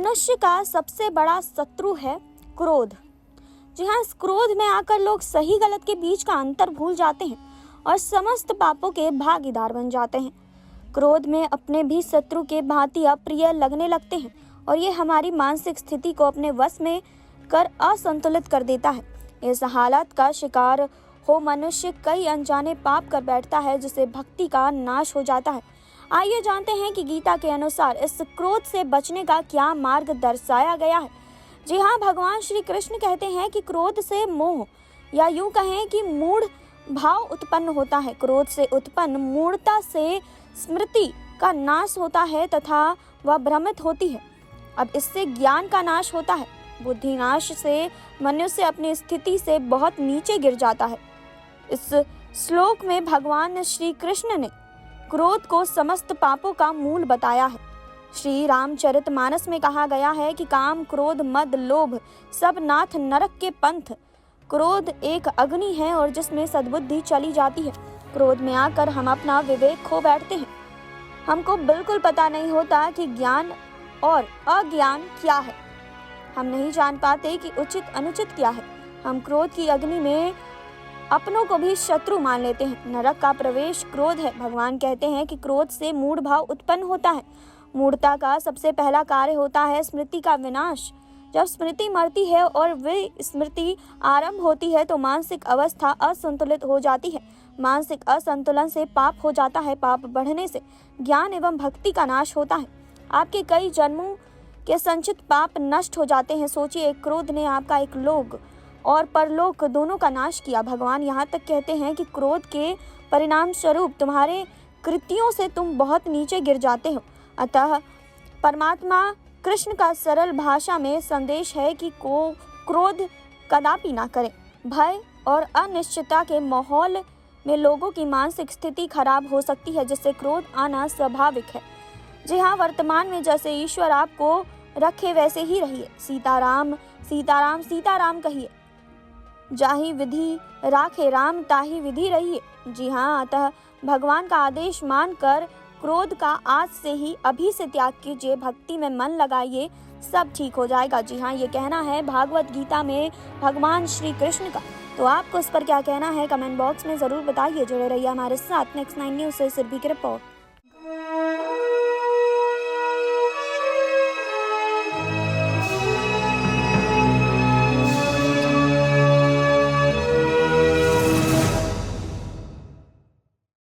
मनुष्य का सबसे बड़ा शत्रु है क्रोध। जी हाँ, इस क्रोध में आकर लोग सही गलत के बीच का अंतर भूल जाते हैं और समस्त पापों के भागीदार बन जाते हैं। क्रोध में अपने भी शत्रु के भांति अप्रिय लगने लगते हैं और ये हमारी मानसिक स्थिति को अपने वश में कर असंतुलित कर देता है। इस हालत का शिकार हो मनुष्य कई अनजाने पाप कर बैठता है, जिससे भक्ति का नाश हो जाता है। आइए जानते हैं कि गीता के अनुसार इस क्रोध से बचने का क्या मार्ग दर्शाया गया है। जी हाँ, भगवान श्री कृष्ण कहते हैं कि क्रोध से मोह या यूं कहें कि मूढ़ भाव उत्पन्न होता है। क्रोध से उत्पन्न मूढ़ता से स्मृति का नाश होता है तथा वह भ्रमित होती है। अब इससे ज्ञान का नाश होता है। बुद्धि नाश से मनुष्य अपनी स्थिति से बहुत नीचे गिर जाता है। इस श्लोक में भगवान श्री कृष्ण ने क्रोध को समस्त पापों का मूल बताया है। श्री रामचरितमानस में कहा गया है कि काम, क्रोध, मद, लोभ सब नाथ नरक के पंथ। क्रोध एक अग्नि है और जिसमें सद्बुद्धि चली जाती है। क्रोध में आकर हम अपना विवेक खो बैठते हैं। हमको बिल्कुल पता नहीं होता कि ज्ञान और अज्ञान क्या है। हम नहीं जान पाते कि उचित अनुचित क्या है। हम क्रोध की अग्नि में अपनों को भी शत्रु मान लेते हैं। नरक का प्रवेश क्रोध है। भगवान कहते हैं कि क्रोध से मूढ़ भाव उत्पन्न होता है। मूढ़ता का सबसे पहला कार्य होता है स्मृति का विनाश। जब स्मृति मरती है और वे स्मृति आरंभ होती है तो मानसिक अवस्था असंतुलित हो जाती है। मानसिक असंतुलन से पाप हो जाता है। पाप बढ़ने से ज्ञान एवं भक्ति का नाश होता है। आपके कई जन्मों के संचित पाप नष्ट हो जाते हैं। सोचिए, क्रोध ने आपका एक लोक और परलोक दोनों का नाश किया। भगवान यहाँ तक कहते हैं कि क्रोध के परिणाम स्वरूप तुम्हारे कृत्यों से तुम बहुत नीचे गिर जाते हो। अतः परमात्मा कृष्ण का सरल भाषा में संदेश है कि क्रोध कदापि ना करें। भय और अनिश्चितता के माहौल में लोगों की मानसिक स्थिति खराब हो सकती है, जिससे क्रोध आना स्वाभाविक है। जी हाँ, वर्तमान में जैसे ईश्वर आपको रखे वैसे ही रहिए। सीताराम सीताराम सीताराम कहिए। जाहि विधि राखे राम ताहि विधि रहिए। जी हाँ, अतः भगवान का आदेश मानकर क्रोध का आज से ही अभी से त्याग कीजिए। भक्ति में मन लगाइए, सब ठीक हो जाएगा। जी हाँ, ये कहना है भागवत गीता में भगवान श्री कृष्ण का। तो आपको इस पर क्या कहना है कमेंट बॉक्स में ज़रूर बताइए। जुड़े रहिए हमारे साथ। नेक्स्ट 9 न्यूज़ से सिर्फ की रिपोर्ट।